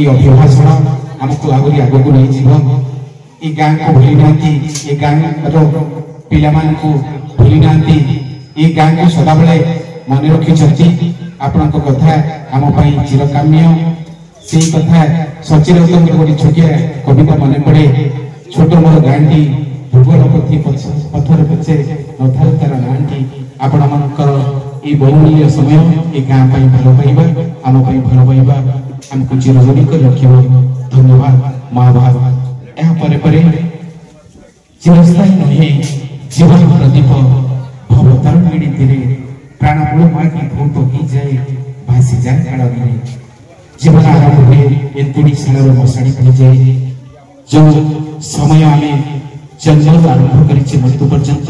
अभिभाषण आमको आगरी आग को नहीं ये गाँ को भूली ना ये गाँ पिला भूली ना ये गाँ को सदा बेले मन रखी आपण कथा आम चिरकाम्य से कथा सचिन गोटे छोटिया कविता मन पड़े छोट मोर गाँटी भूगोल पथी पथर पचे नथार तार नाटी आपण मानकर ये बहुमूल्य समय ये गाँ भल पाइबा आम भल पाइबा आमको चिरजनी कर रखिबो। धन्यवाद माँ बाप। यहाँ परे चिरस्थायी नहे जीवन प्रदीप भवतारिणी तीरे प्राणपूर्ण मागी भूत ही जाए भासी जाए काल जीवन आरंभ हुए एंतुड़ी शाल मशाणी पड़ जाए जो समय आम जन्म आरंभ कर मृत्यु पर्यंत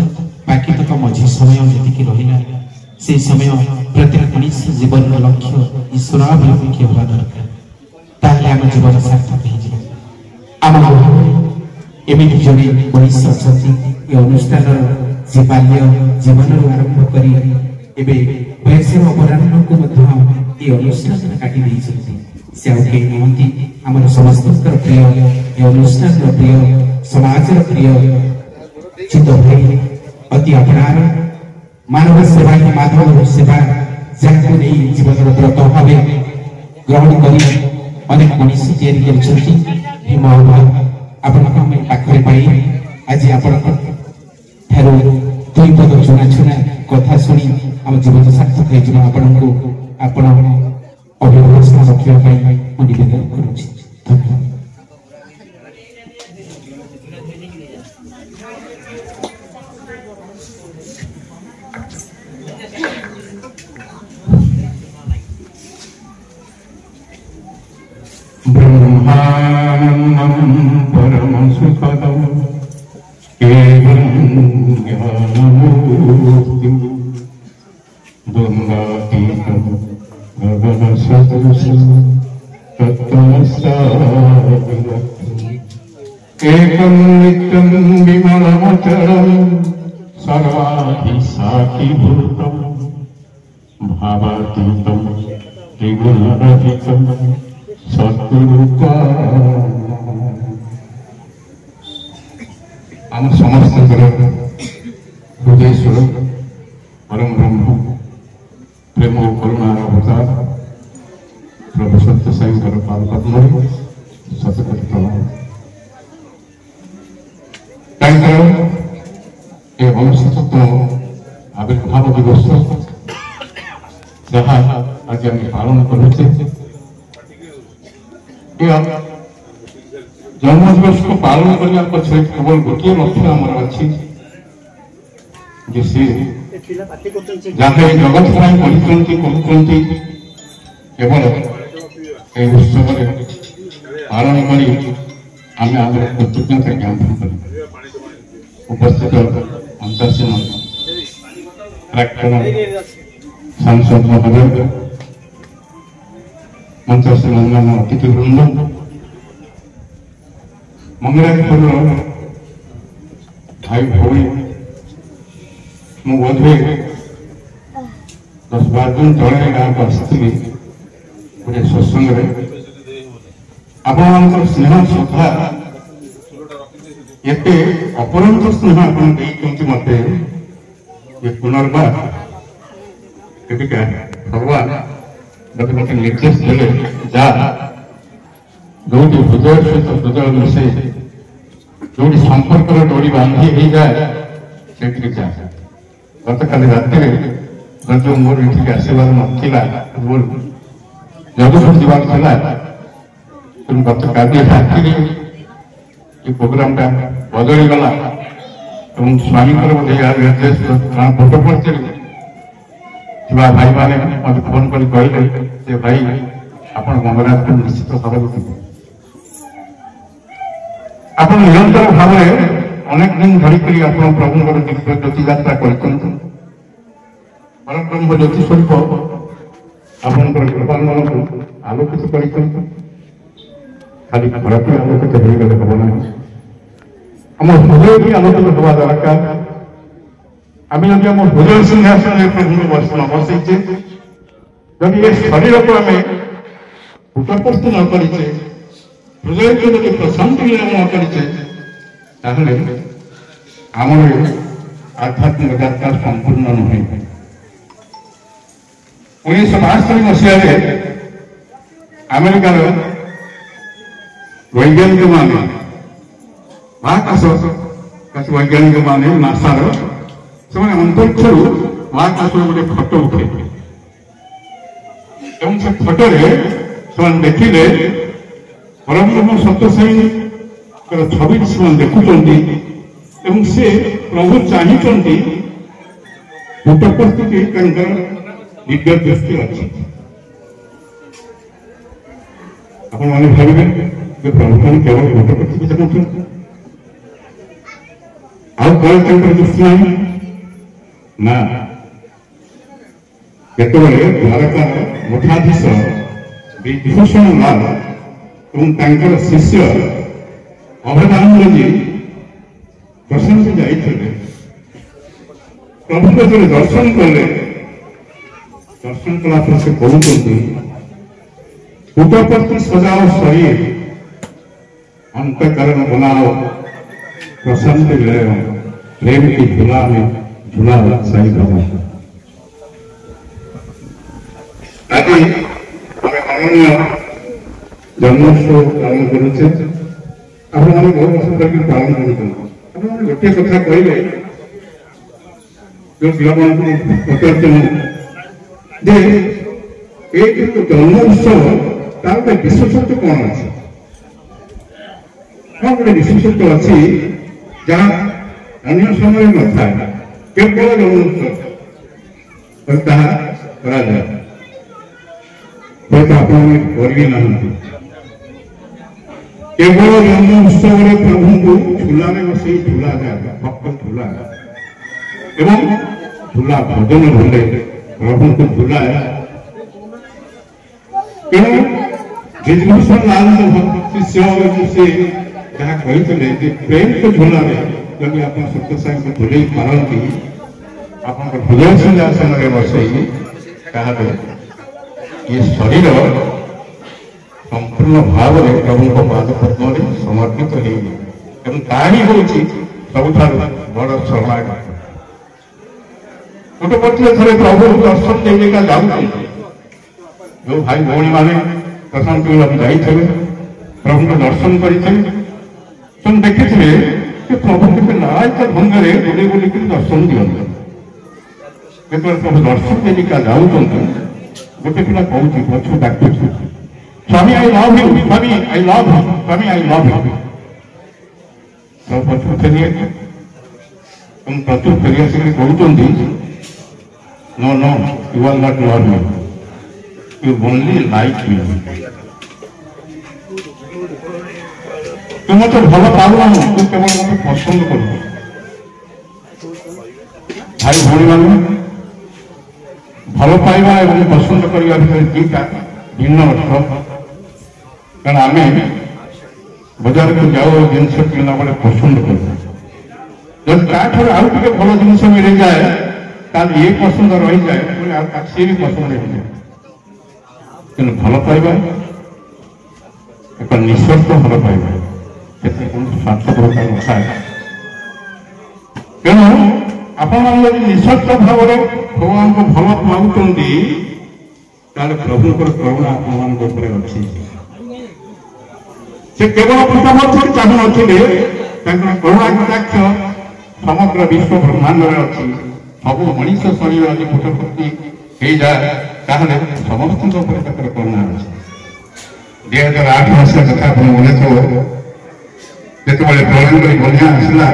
बाकी तक मझी समय जी रहा से समय प्रत्येक मनुष्य जीवन लक्ष्य ईश्वराभिमुखी होगा दरकार ताहले आम जीवन सार्थक आम एमती जड़े मनुष्य अच्छा अनुष्ठान से बाल्य जीवन आरंभ कर वयसर अपराह्न को ये अनुष्ठान काटी से आगे नुहति आम समस्त प्रिय ये अनुष्ठान प्रिय समाज प्रिय चित्त भाई अति अपनार मानव सेवा ही माधव सेवा जहाँ नहीं जीवन व्रत भाव ग्रहण कर अनेक मनुष्य या महाभाव आपण पाखे पाई आज आपण दुई पद चुना चुना कथा शुणी आम जीवन सार्थक आपण अभिभाषण रखापी निवेदन करुच्ची। धन्यवाद। ब्रह्मानंदं परम सुखदं केवलं ज्ञानमूर्तिं द्वन्द्वातीतं गगनसदृशं तत्त्वमस्यादिलक्ष्यम् एकं नित्यं विमलमचलं सर्वाधिसाखीभूतं भावातीतं त्रिगुणरहितं आम समस्त हृदय स्वरूप परम ब्रह्म प्रेम और करुणार अवतार प्रभु सत्य साई पाद पद्म सतकोटि प्रणाम। ये अनुष्ठित आविर्भाव दिवस जहाँ आज आम पालन करुचे जन्म दिवस को पालन करने पछे केवल गोटे लक्ष्य आमर अच्छी जहाँ जगत कहते केवल उत्सव पालन कर कृतज्ञता ज्ञापन कर उपस्थित अंतरसीन प्राक्तन सांसद महोदय मंत्रसीन अन्य अतिथिवृंद मंगलापुर भाई भौणी मुझे 10-12 दिन तले गाँव को आसती गोटे सत्संग आपण स्नेह श्रद्धा एत अपरंत स्नेह आप मत पुनर्बार भगवान मत निर्देश देले जा जो हृदय सहित हृदय मिसे जो संपर्क डोरी बांधी हो जाए से जा गत काली रात जो मोर ये आसबार नाला जगह जीवार गत काली रात प्रोग्राम बदली गला स्वामी बोधे निर्देश फोटो पड़ते भाई मैंने मत फोन कर कहले भाई आप मंगराज को निश्चित भाव आप निरंतर भाव अनेक दिन धरिक प्रभु दिव्य ज्योति यात्रा कर परम ब्रह्म ज्योति स्वरूप आपंकर कृपांगन को आलोकित कर खाली खराब आलोकित हो गले हम ना आम हृदय भी आलोकित हवा दरकार आम जब आम हृदय सिंहासन प्रभु बसईचे जब ये शरीर को आम କୂଟପସ୍ତ ନ କରିଛେ, ହୃଦୟକୁ ଯଦି ପ୍ରଶାନ୍ତି ନ କରିଛେ, ତାହେଲେ ଆମର ଆଧ୍ୟାତ୍ମିକ ଯାତ୍ରା ସମ୍ପୂର୍ଣ୍ଣ ନୁହେଁ। 1972 ମସିହାରେ ଆମେରିକାର ବୈଜ୍ଞାନିକମାନେ ମହାକାଶ ବୈଜ୍ଞାନିକମାନେ ନାସାର ସେମାନେ ଅନ୍ତରିକ୍ଷରୁ ମହାକାଶର ଗୋଟେ ଫଟୋ ଉଠେଇଥିଲେ ଏବଂ ସେ ଫଟୋରେ ସେମାନେ ଦେଖିଲେ ପରବ୍ରହ୍ମ ସତ୍ୟସାଇଙ୍କର ଛବି ସେମାନେ ଦେଖୁଛନ୍ତି ଏବଂ ସେ ପ୍ରଭୁ ଚାହିଁଛନ୍ତି କୂଟପସ୍ତି ତାଙ୍କର ଦିବ୍ୟ ଦୃଷ୍ଟି ଅଛି। ଆପଣମାନେ ଭାବିବେ ଯେ ପ୍ରଭୁମାନେ କେବଳ କୂଟପସ୍ତି ଚାହୁଁଛନ୍ତି, ଆଉ କଣ ତାଙ୍କର ଦୃଷ୍ଟି ନାହିଁ? ନା, ଯେତେବେଳେ ଦ୍ୱାରକାର ମଠାଧୀଶ ବିଭୂଷଣ ଲାଲ ଏବଂ ତାଙ୍କର ଶିଷ୍ୟ ଅଭୟଦାନନ୍ଦଜୀ ଦର୍ଶନକୁ ଯାଇଥିଲେ, ପ୍ରଭୁଙ୍କ ଯେତେବେଳେ ଦର୍ଶନ କଲେ, ଦର୍ଶନ କଲା ପରେ ସେ କହୁଛନ୍ତି କୂଟପସ୍ତି ସଜାଓ ଶରୀର अंतकरण बनाओ प्रशांति लय प्रेम की झूला में झूला साई बाबा। आज अनन्य जन्मोत्सव पालन करुचे आप बहुत वर्ष तक पालन कर गोटे कथा कहले जो पिला पचार जन्मोत्सव तार विशेषत्व कौन अच्छे गोटे विशेषत्व अच्छी जहाँ अन्य समय न था केवल जन्मोत्सव ताहा कराए हूँ आप केवल जन्मोत्सव प्रभु को झूला में बस झूला जाए भक्त झूला एवं झूला भजन भले प्रभु को झूलाए विभूषण लाल शिष्य से जहाँ कहते प्रेम को झूला में जब आप सत्य साई को झूल पारती आप हृदय सिंहासन में बसई ये शरीर संपूर्ण भाव में प्रभु पाद पद्म समर्पित हो सब बड़ शरणागत गोटे पत्र थे प्रभु दर्शन देविका जाऊँ जो भाई भौणी मैंने दर्शन जाइए प्रभु को दर्शन करते देखी कि प्रभु के नायक ढंगे बुले बुलिक दर्शन दिखते प्रभु दर्शन देविका जाऊँ गोटे पिला कहूँ पछु डाक स्वामी आई लव यू स्वामी आई लव यू स्वामी आई लव यू सब पछु फेरी प्रचुर फेरी आसिक कहते no no you are not love me you only like me तुम तो भल पाऊना तू केवल मत पसंद कर भाई भाई मान भल पाइबा और पसंद करने भर दुईटा भिन्न अर्थ कारण आम बजार को जाओ जिनस किणला बेले पसंद कर जब ताठर आउ टे भल जिन मिल जाए ये पसंद रही जाए सी भी पसंद रही जाए कि भल पाइबा एक निस्वार्थ भल पाइबा स्वार्थपरता न था तेणु आपण निस्वार्थ भाव भगवान को भल पाऊँगी प्रभु करुणा आपण अच्छी से केवल कूटपस्ती चाहू नथिले करुणा कटाक्ष समग्र विश्व ब्रह्मांड में अच्छी सब मनीष शरीर यदि कूटपस्ती हो जाए समस्त करुणा अच्छी 2008 मसीहा कथा आप मन थो जो प्रलय बन्या आसला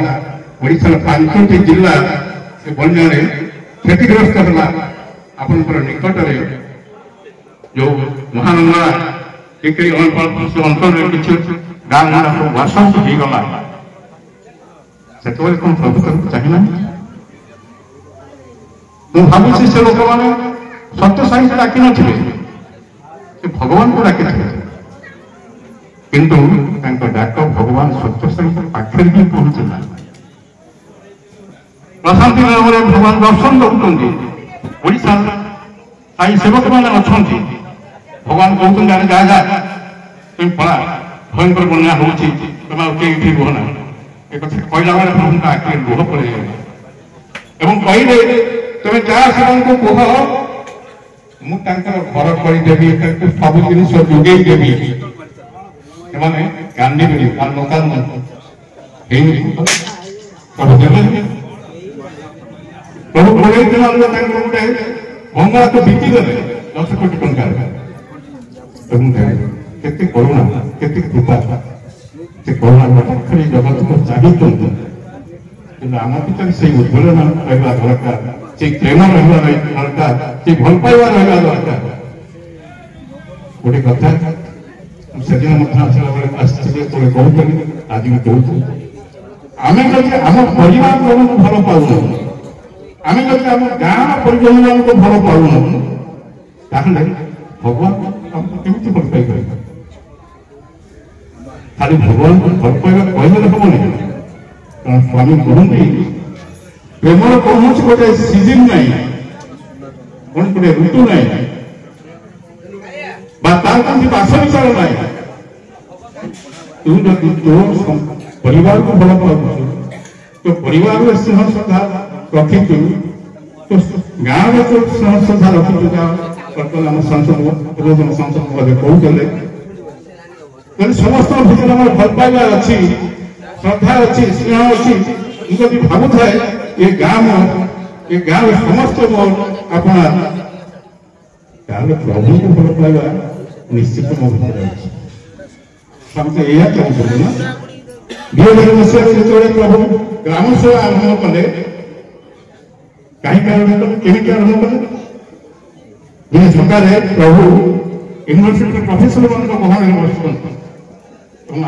ओडार 5टी जिला से बन्या क्षतिग्रस्त है आपंकर निकट में जो महानंदा टिकरी अंचल किसी गाँ गाँव सब वासन होगला से कौन प्रभु चाहिए मुझे भावी से लोक मैंने सत्य साई डाक नी भगवान को डाक किंतु डाक भगवान सत्य साई पाखे भी पहुंचला प्रशांति नाम भगवान दर्शन दौरान ओडिशा साई सेवक मैंने अच्छा भगवान कहते आने जा जा तुम पड़ा भयंकर बन्या हो केही रुह ना एक कहला बेले प्रभु आखिर लुह पड़े कहले तुम जा से कह मुझे घर करदेवी सब जिन जोगेदेवी से कांदी प्रभु देवे प्रभु गोटे गोटे गंगा तो बीतीगले 10 कोटी टंकार केते करुणा केते कृपा से करुणा पाखे जगत को चाहिए आम भर से उद्बोधन रहा दरकार से प्रेम रहा दरकार से भल पाइबा रहा दरकार गोटे कथा से दिन कहते आज भी कहूँ आम आम परिवार को भल पाऊन आम आम गाँव परिजन को भल पाऊन भगवान केमी भल पाई खाली भगवान को भल पाइबा कहले हेनी कारण स्वामी कहते प्रेमर कौन गोटे सीजन ना कौन गोटे ऋतु ना बास विचार ना तू जब तो परिवार को भल पाऊ तो परिवार स्नेह श्रद्धा रखी तो गाँव में तो स्नेह श्रद्धा रखी आम सांसद रोजन सांसद कहते समस्त भीतर भल पाइबा अच्छी श्रद्धा अच्छी स्नेह अच्छी मुझे भावु थाए ये गाँव समस्त मोर अपना प्रभु को भल पाइबा निश्चित मो भीतर अच्छी समझे यह चाहते ना 2000 मसीह जो प्रभु ग्राम सेवा आरंभ कले कहीं आरंभ कले केमिति आरंभ कले ये सरकार प्रभु यूनिवर्सिटी प्रोफेसर मान गहन बस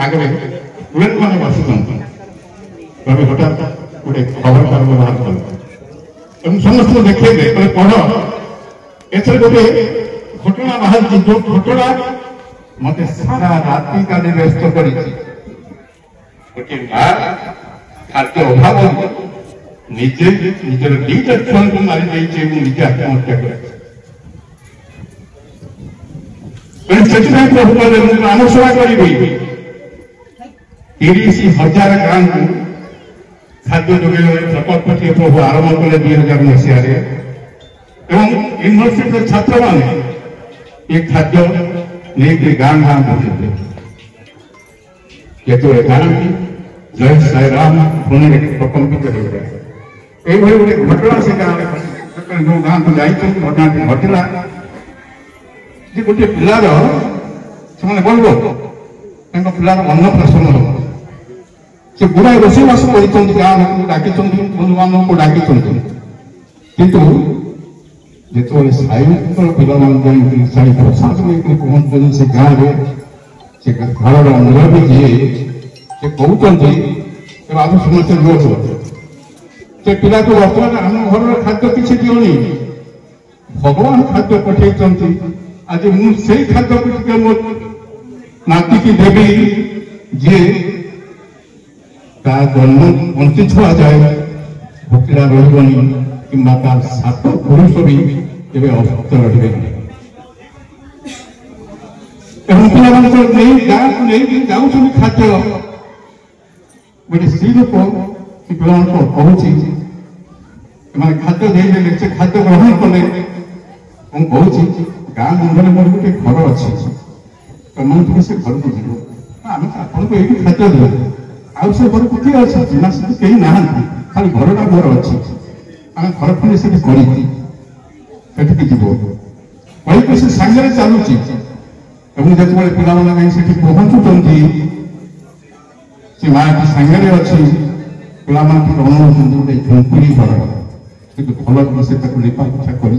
आगे स्टूडेंट मैंने बसुंत प्रभु हठात गोटे खबर कागज बाहर कले समस्त देखे पढ़ एथर गोटे घटना बाहर जो घटना मत सारा राति काली व्यस्त कर खाद्य अभाव निजे निजर दीटा छुआ को मारी निजे आत्महत्या कर प्रभु कहले ग्राम सेवा करी 30,000 गाँव को खाद्य जोगे प्रकल्पटी प्रभु आरंभ कले 2000 मसीह यूनिवर्सिटी छात्र मैंने ये खाद्य नहीं गाँ गाँ बुझे जो गाँ जय साई राम पुणे प्रकम्पित हो गए ये गोटे घटना से गाँव जो गाँ को जाइए घटना घटला गोटे पिलार से बोलो पिलार अन्नप्राशन हम से गुड़ाए रोषेबास कर गाँव डाकी बंधु बांधव को डाकी किंतु जो साई पिला साई प्रसाद पहुंचते से गाँव में से घर मुरबी जी से कहते आप समस्या रो से पिला को बर्तमान आम घर खाद्य किसी दियोनी भगवान खाद्य पठे आज मुझे खाद्य को मो नाती की देवी जी जन्म बंची छुआ जाए भोकड़ा रही कि सात पुरुष भी अभुक्त रही पिला गाँव को नहीं जाऊँ खाद्य गोटे स्त्री लोक पिला कहूँ खाद्य देदेले से खाद्य ग्रहण कले कहूँ गाँ गंधरे मोर गोटे घर अच्छी तुम से घर को जीव आम आपको ये खाद्य दे आउ से घर किए अच्छे ना से कहीं ना खाली घरटा घर अच्छी आम घर खंडे से जीव कहीं से सांगे चलुची जो पिला पहुंचुंट से माँ की सांगे अच्छी पिला गोटे झुंकुरी घर भल से लिपा पोछा कर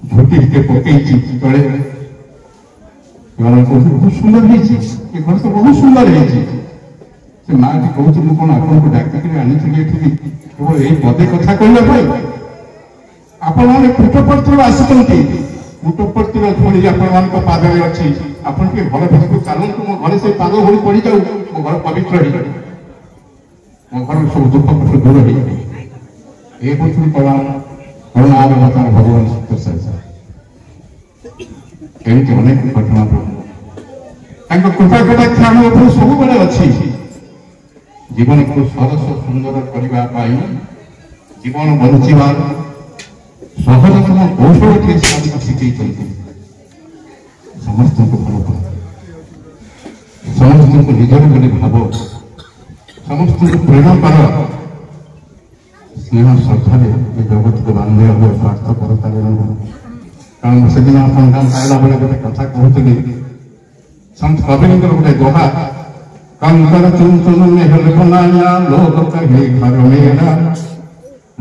झोटी टे पकई तले बहुत सुंदर है घर तो बहुत सुंदर है से माँ टी कहूँ मुझे कौन आपको डाकिक आनी केवल यही पदे कथा कहने आपण मैंने पुटपर्ती आसुच्च पुटपर्ती धूली आपण पादे अच्छी आपन के भल भितर चलतु मो घर से पाद भूली पड़ जाऊ मो घर पवित्र मो घर सब दुख कष्ट दूर हो ये करुणा भगवान सत्य ଏମିତି ଅନେକ ଘଟଣା ତାଙ୍କ କୃପା କଟାକ୍ଷ ଆମ ଉପରୁ ସବୁବେଳେ ଅଛି। ଜୀବନକୁ ସରସ ସୁନ୍ଦର କରିବା ପାଇଁ ଜୀବନ ବଞ୍ଚିବାର ସହଜତମ କୌଶଳଟିଏ ସାଧକୁ ଶିଖେଇଛନ୍ତି। ସମସ୍ତଙ୍କୁ ଭଲ ପାଅ, ସମସ୍ତଙ୍କୁ ନିଜର ବୋଲି ଭାବ, ସମସ୍ତଙ୍କୁ ପ୍ରେମ କର, ସ୍ନେହ ଶ୍ରଦ୍ଧାରେ ଏ ଜଗତକୁ ବାନ୍ଧିବା ହୁଏ ସ୍ୱାର୍ଥପରତାରେ ନୁହଁ। କାରଣ ସେଦିନ ଆପଣ ପାଇଲା ବେଳେ ଗୋଟେ କଥା କହୁଥିଲି, ସନ୍ଥ କବିଙ୍କର ଗୋଟେ ଦୋହା, कंकर चुन चुन मेहर बनाया लोग कहे घर मेरा,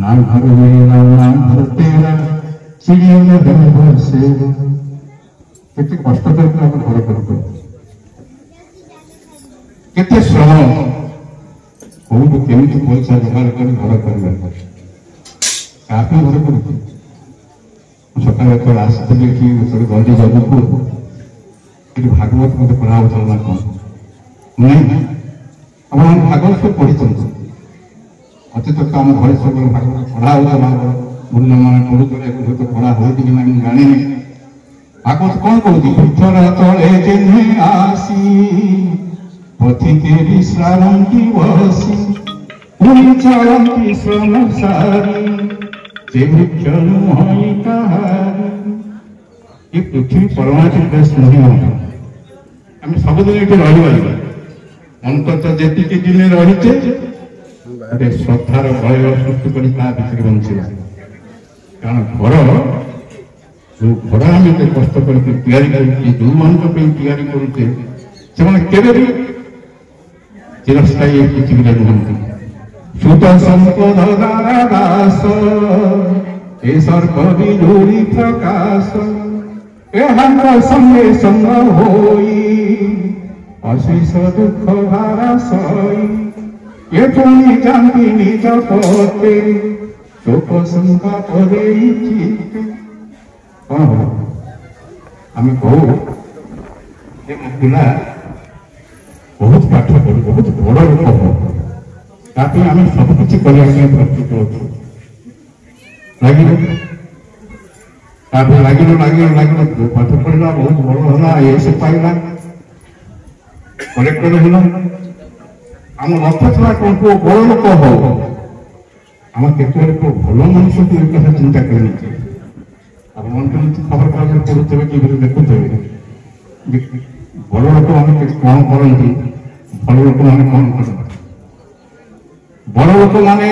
ना घर मेरा ना घर तेरा, चिड़िया में घर से केते कष्ट करके हम घर करते, केते श्रम कोई केमिति पैसा जोगाड़ कर घर करबा काफी घर करते। सकाଳେ तो आसती कि गंजी जगह ये भागवत मत पढ़ा ना कौन नहीं ଆପଣ ଭାଗବତ ସବୁ ପଢିଛନ୍ତି। ଅତୀତ ତ ଆମ ଘରେ ସବୁ ଭାଗବତ ପଢା ହେଉଥିଲା, ମୂଲ୍ୟମାନ ପଢୁଥିଲେ, ହୁଏତ ପଢା ହଉଛି କି ନାହିଁ ମୁଁ ଜାଣିନି। ଭାଗବତ କଣ କହୁଛି? ପୃଥର ତଳେ ଯେହ୍ନେ ଆସି ପଥିକେ ବିଶ୍ରାମନ୍ତି ବସି, ପୁଣି ଚଳନ୍ତି ଶ୍ରମ ସାରି ସେ ବୃକ୍ଷ ନୁହଁ କାହାରି। ଏ ପୃଥିବୀ ପରମାଟି ବେଶ ନୁହେଁ, ଆମେ ସବୁଦିନ ଏଠି ରହିପାରିବା। ଅନ୍ତତଃ ଯେତିକି ଦିନେ ରହିଛେ ଗୋଟେ ଶ୍ରଦ୍ଧାର ବଳୟ ସୃଷ୍ଟି କରି ତା ଭିତରେ ବଞ୍ଚିବା। କାରଣ ଘର ଯୋଉ ଘର ଆମେ ଏତେ କଷ୍ଟ କରିକି ତିଆରି କରୁଛେ, ଯୋଉମାନଙ୍କ ପାଇଁ ତିଆରି କରୁଛେ, ସେମାନେ କେବେ ବି ଚିରସ୍ଥାୟୀ ପୃଥିବୀରେ ରୁହନ୍ତି। ସୁତ ସମ୍ପଦ ଦାରା ଦାସ ଏ ସର୍ବ ବିଜୁଳି ପ୍ରକାଶ, ଏହାଙ୍କ ସଙ୍ଗେ ସଙ୍ଗ ହୋଇ ଅଶେଷ ଦୁଃଖ ଭାରା ସଇ, ଏ ପୁଣି ଯାନ୍ତି ନିଜ ପତେ ଶୋକ ସଂତାପ ଦେଇ ଚିତେ। କଣ ହବ? ଆମେ କହୁ ଯେ ମୋ ପିଲା ବହୁତ ପାଠ ପଢୁ, ବହୁତ ବଡ ଲୋକ ହବ, ତା ପାଇଁ ଆମେ ସବୁକିଛି କରିବା ପାଇଁ ପ୍ରସ୍ତୁତ ଅଛୁ। ଲାଗିବ ତାପରେ ଲାଗିଲ ପାଠ ପଢିଲା, ବହୁତ ବଡ ହେଲା, ଏସ ପାଇଲା, କଲେକ୍ଟର ହେଲା। ଆମ ଲକ୍ଷ୍ୟ ଥିଲା କୋଉ ବଡ ଲୋକ ହଉ, ଆମ କେତେବେଳେ କୋଉ ଭଲ ମଣିଷକୁ ଏ କଥା ଚିନ୍ତା କରିନେଇଛେ। ଆପଣ ଖବର କାଗଜ ପଢୁଥିବେ, ଟିଭିରେ ଦେଖୁଥିବେ ବଡ ଲୋକମାନେ କଣ କରନ୍ତି, ଭଲ ଲୋକମାନେ କଣ କରନ୍ତି। ବଡ ଲୋକମାନେ,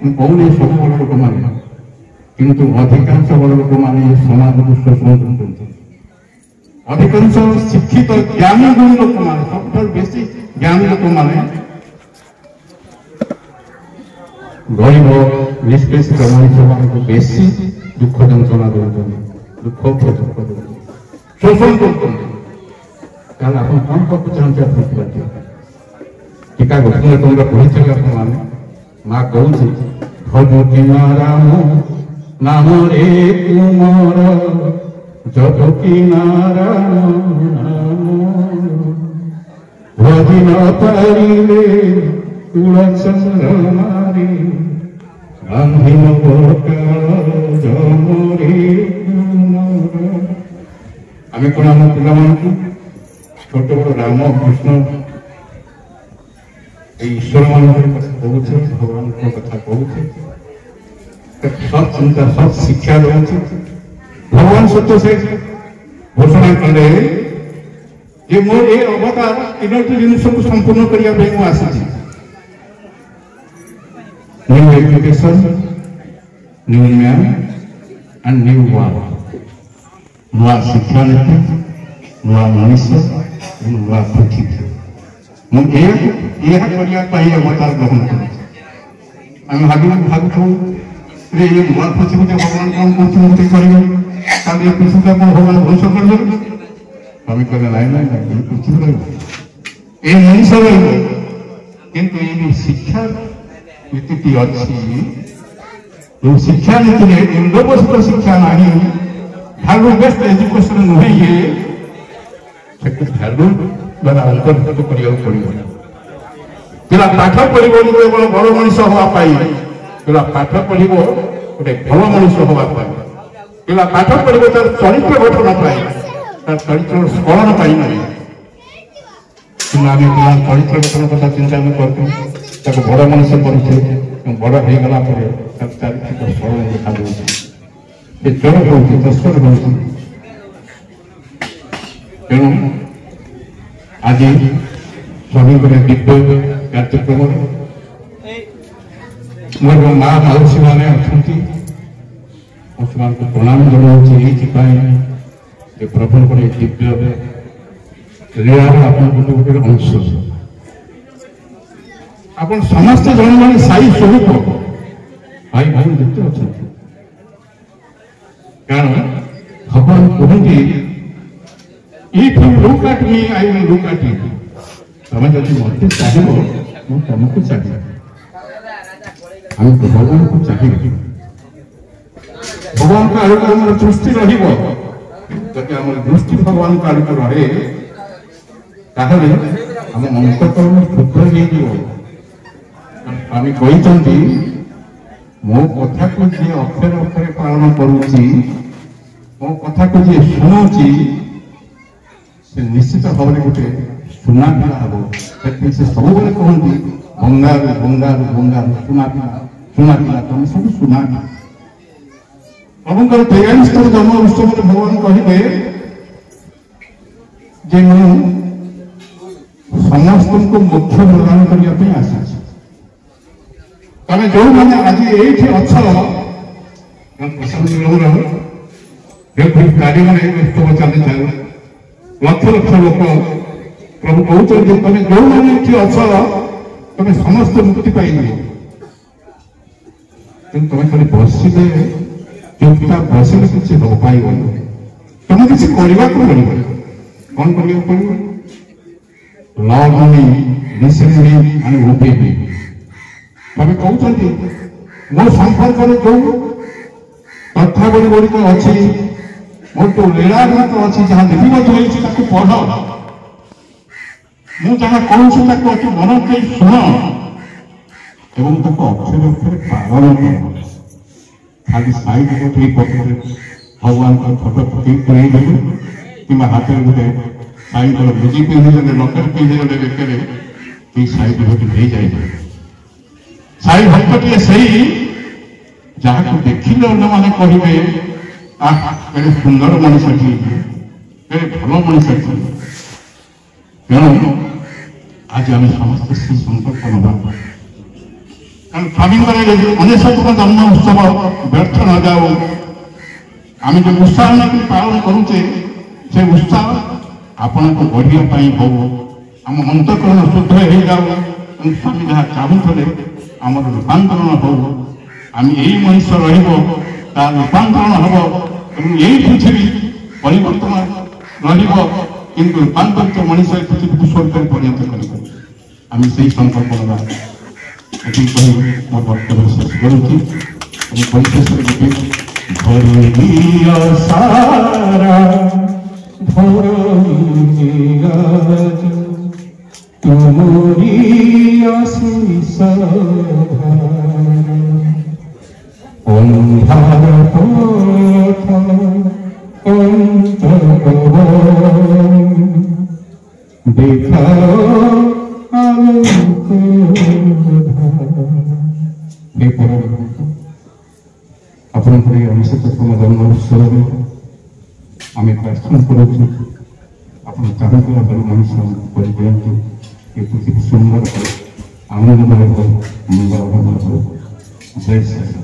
ମୁଁ କହୁନି ସବୁ ବଡ ଲୋକମାନେ, କିନ୍ତୁ ଅଧିକାଂଶ ବଡ ଲୋକମାନେ ସମାଜକୁ ଶୋଷଣ କରୁଛନ୍ତି। ଅଧିକାଂଶ ଶିକ୍ଷିତ ଜ୍ଞାନୀ ଗୁଣୀ ଲୋକମାନେ, ସବୁଠାରୁ ବେଶୀ ଜ୍ଞାନୀ ଲୋକମାନେ ଗରିବ ନିଷ୍ପେଷିତ ମଣିଷମାନଙ୍କୁ ବେଶୀ ଦୁଃଖ ଯନ୍ତ୍ରଣା ଦେଉଛନ୍ତି, ଦୁଃଖ ଦଉଛନ୍ତି, ଶୋଷଣ କରୁଛନ୍ତି। ତାହେଲେ ଆପଣ କଣ କରିବାକୁ ଚାହାନ୍ତି? ଆପଣ ଟୀକା ଗୋପୀନାଥ ଟଙ୍କା କହିଥିଲେ ଆପଣମାନେ, ମା କହୁଛି ଭଜୁକି ନାରାମ ନାମରେ ତୁମର ଜଗତି ନାରାୟଣ ନାମ, ଭଜି ନ ପାରିଲେ କୁଳ ଚନ୍ଦ୍ରମାରେ, ଗାନ୍ଧୀନ ବକାଳ ଜମରେ ତୁମର। ଆମେ କଣ ଆମ ପିଲାମାନଙ୍କୁ ଛୋଟ ବଡ ରାମ କୃଷ୍ଣ এই ঈশ্বরমানଙ୍କର କଥା କହୁଛେ, ଭଗବାନଙ୍କ କଥା କହୁଛେ, ସତ୍ ଚିନ୍ତା ସତ୍ ଶିକ୍ଷା ଦେଉଛି। ଭଗବାନ ସତ୍ୟ ସେ ଘୋଷଣା କଲେ ଯେ ମୋର ଏ ଅବତାର ତିନୋଟି ଜିନିଷକୁ ସମ୍ପୂର୍ଣ୍ଣ କରିବା ପାଇଁ ମୁଁ ଆସିଛି। New education, new man and new world. ନୂଆ ଶିକ୍ଷାନୀତି, ନୂଆ ମଣିଷ, ନୂଆ ପୃଥିବୀ। ମୁଁ ଏହା କରିବା ପାଇଁ ଅବତାର ଗ୍ରହଣ କରୁଛି। ଆମେ ଭାବୁଛୁ ଏ ନୂଆ ପୃଥିବୀରେ ଭଗବାନ କଣ କରୁଛନ୍ତି କରିବେ, ତାହେଲେ ଏ ପୃଥିବୀଟା କଣ ଭଗବାନ ଧ୍ୱଂସ କରିଦେବେ? ଆମେ କହିଲେ ନାଇଁ ନାଇଁ ନାଇଁ, ଏ ପୃଥିବୀ ରହିବ, ଏ ମଣିଷ ରହିବ। କିନ୍ତୁ ଏଇ ଯୋଉ ଶିକ୍ଷା ନୀତିଟି ଅଛି, ଯୋଉ ଶିକ୍ଷା ନୀତିରେ ଲିଙ୍ଗବସ୍ତ ଶିକ୍ଷା ନାହିଁ, ଭ୍ୟାଲୁ ବେସ୍ଡ ଏଜୁକେସନ ନୁହେଁ, ଇଏ ସେକୁ ଭ୍ୟାଲୁ ଦ୍ୱାରା ଅନ୍ତର୍ଭୁକ୍ତ କରିବାକୁ ପଡିବ। ପିଲା ପାଠ ପଢିବ କେବଳ ବଡ ମଣିଷ ହବା ପାଇଁ, ପିଲା ପାଠ ପଢିବ ଗୋଟେ ଭଲ ମଣିଷ ହବା ପାଇଁ, ପିଲା ପାଠ ପଢିବ ତାର ଚରିତ୍ର ଗଠନ ପାଇଁ, ତାର ଚରିତ୍ର ସ୍କଳନ ପାଇନାହିଁ। କିନ୍ତୁ ଆମେ ପିଲା ଚରିତ୍ର ଗଠନ କଥା ଚିନ୍ତା ଆମେ କରୁଛୁ, ତାକୁ ବଡ଼ ମଣିଷ କରୁଛେ, ବଡ଼ ହେଇଗଲା ପରେ ତାକୁ ଚାରିତ୍ର ସ୍କଳନ ଦେଖାଯାଉଛି, ସେ ଚୋର ହେଉଛି, ତସ୍କର ହେଉଛି। ତେଣୁ ଆଜି ସ୍ୱାମୀଙ୍କର ଦିବ୍ୟ କାର୍ଯ୍ୟକ୍ରମରେ ମୋର ମା ମାଉସୀ ମାନେ ଅଛନ୍ତି, ମୁଁ ସେମାନଙ୍କୁ ପ୍ରଣାମ ଜଣାଉଛି ଏଇଥିପାଇଁ ଯେ ପ୍ରଭୁଙ୍କର ଏ ଦିବ୍ୟ ଲୀଳାର ଆପଣ ଗୋଟେ ଗୋଟେ ଅଂଶ। ଆପଣ ସମସ୍ତେ ଜଣେ ଜଣେ ସାଇ ସ୍ୱରୂପ ଭାଇ ଭାଇ ଯେତେ ଅଛନ୍ତି, କାରଣ ଭଗବାନ କୁହନ୍ତି if you look at me, I will look at you. ତମେ ଯଦି ମୋତେ ଚାହିଁବ ମୁଁ ତମକୁ ଚାହିଁବି। ଆମେ ଭଗବାନଙ୍କୁ ଚାହିଁବି, ଭଗବାନଙ୍କ ଆଡ଼କୁ ଆମର ଦୃଷ୍ଟି ରହିବ। ଯଦି ଆମର ଦୃଷ୍ଟି ଭଗବାନଙ୍କ ଆଡ଼କୁ ରହେ ତାହେଲେ ଆମ ଅନ୍ତଃକରଣ କ୍ଷୁଦ୍ର ହେଇଯିବ। ସ୍ୱାମୀ କହିଛନ୍ତି ମୋ କଥାକୁ ଯିଏ ଅକ୍ଷରେ ଅକ୍ଷରେ ପାଳନ କରୁଛି, ମୋ କଥାକୁ ଯିଏ ଶୁଣୁଛି, ସେ ନିଶ୍ଚିତ ଭାବରେ ଗୋଟେ ସୁନା ପିଲା ହବ। ସେଥିପାଇଁ ସେ ସବୁବେଳେ କହନ୍ତି ବଙ୍ଗାରୁ ବଙ୍ଗାରୁ ବଙ୍ଗାରୁ ସୁନା ପିଲା, ସୁନା ପିଲା, ତମେ ସବୁ ସୁନା ପିଲା। ପ୍ରଭୁଙ୍କର 43ତମ ଜନ୍ମ ଉତ୍ସବରେ ଭଗବାନ କହିବେ ଯେ ମୁଁ ସମସ୍ତଙ୍କୁ ମୋକ୍ଷ ପ୍ରଦାନ କରିବା ପାଇଁ ଆସିଛି। ତମେ ଯୋଉମାନେ ଆଜି ଏଇଠି ଅଛ, ଗାଡ଼ିମାନେ ଉତ୍ସବ ଚାଲିଥାଏ, ଲକ୍ଷ ଲକ୍ଷ ଲୋକ, ପ୍ରଭୁ କହୁଛନ୍ତି ତମେ ଯୋଉମାନେ ଏଠି ଅଛ ତମେ ସମସ୍ତେ ମୁକ୍ତି ପାଇଯିବ। କିନ୍ତୁ ତମେ ଖାଲି ବସିଲେ, ଚୁପଚାପ ବସିଲେ କିଛି ପାଇବନି, ତମେ କିଛି କରିବାକୁ ପଡ଼ିବ। କଣ କରିବାକୁ ପଡ଼ିବ? ଲଭ୍ ମି, ଲିସନ୍ ମି ଆଣ୍ଡ ଓବେ ମି। ତମେ କହୁଛନ୍ତି ମୋ ସମ୍ପର୍କରେ ଯୋଉ ତଥ୍ୟାବଳୀ ଗୁଡ଼ିକ ଅଛି, ମୋର ଯୋଉ ଲୀଳାଘାତ ଅଛି, ଯାହା ଲିପିବଦ୍ଧ ହୋଇଛି ତାକୁ ପଢ଼। ମୁଁ ଯାହା କହୁଛି ତାକୁ ଅତି ମନ ଦେଇ ଶୁଣ ଏବଂ ତାକୁ ଅକ୍ଷରେ ଅକ୍ଷରେ ପାଳନ କର। ଖାଲି ସାଇଡ୍ ଗୋଟେ ପତ୍ରରେ ଭଗବାନଙ୍କ ଫଟୋ ପକେଇ ପୁରେଇ ଦେଲେ କିମ୍ବା ହାତରେ ଗୋଟେ ସାଇଙ୍କର ମୁଦି ପିନ୍ଧିଦେଲେ, ଲକେଟ ପିନ୍ଧିଦେଲେ ବେକରେ, ସେଇ ସାଇଡ୍ ଗୋଟେ ନେଇଯାଇଥାଏ। ସାଇ ଭକ୍ତଟିଏ ସେଇ ଯାହାକୁ ଦେଖିଲେ ଅନ୍ୟମାନେ କହିବେ କେଡ଼େ ସୁନ୍ଦର ମଣିଷଟିଏ, କେଡ଼େ ଭଲ ମଣିଷଟିଏ। ତେଣୁ ଆଜି ଆମେ ସମସ୍ତେ ସେଇ ସଂକଳ୍ପ ନେବା, କାରଣ ସ୍ୱାମୀଙ୍କର 69ତମ ଜନ୍ମ ଉତ୍ସବ ବ୍ୟର୍ଥ ନ ଯାଉ। ଆମେ ଯେଉଁ ଉତ୍ସାହ ନେଇକି ପାଳନ କରୁଛେ, ସେ ଉତ୍ସାହ ଆପଣଙ୍କୁ ବଢ଼ିବା ପାଇଁ ହଉ, ଆମ ଅନ୍ତଃକରଣ ଶୁଦ୍ଧ ହେଇଯାଉ। ସ୍ୱାମୀ ଯାହା ଚାହୁଁଥିଲେ ଆମର ରୂପାନ୍ତରଣ ହଉ, ଆମେ ଏଇ ମଣିଷ ରହିବ, ତାର ରୂପାନ୍ତରଣ ହବ ଏବଂ ଏଇ ପୃଥିବୀ ପରିବର୍ତ୍ତନ ରହିବ, କିନ୍ତୁ ରୂପାନ୍ତରିତ ମଣିଷ ଏ ପୃଥିବୀକୁ ସ୍ୱର୍ଗରେ ପରିଣତ କରିବ। ଆମେ ସେଇ ସଂକଳ୍ପ ନେବା। ଏତିକି କହି ମୋ ବକ୍ତବ୍ୟ ଶେଷ କରୁଛି। আমি পরিশেষে লিখি ধরিয়া সারা ধরিয়া তুমরি আশিস অন্ধার পথ দেখাও ଆପଣଙ୍କର এই 69ତମ ଜନ୍ମ ଉତ୍ସବରେ ଆମେ ପ୍ରାର୍ଥନା କରୁଛୁ, ଆପଣ ଚାହୁଁଥିବା ଭଲ ମଣିଷ କରିଦିଅନ୍ତୁ। ଏ ପୃଥିବୀ ସୁନ୍ଦର ଆନନ୍ଦମୟ ହଉ, ମଙ୍ଗଳମୟ ହଉ। ଜୟ ଶ୍ରୀ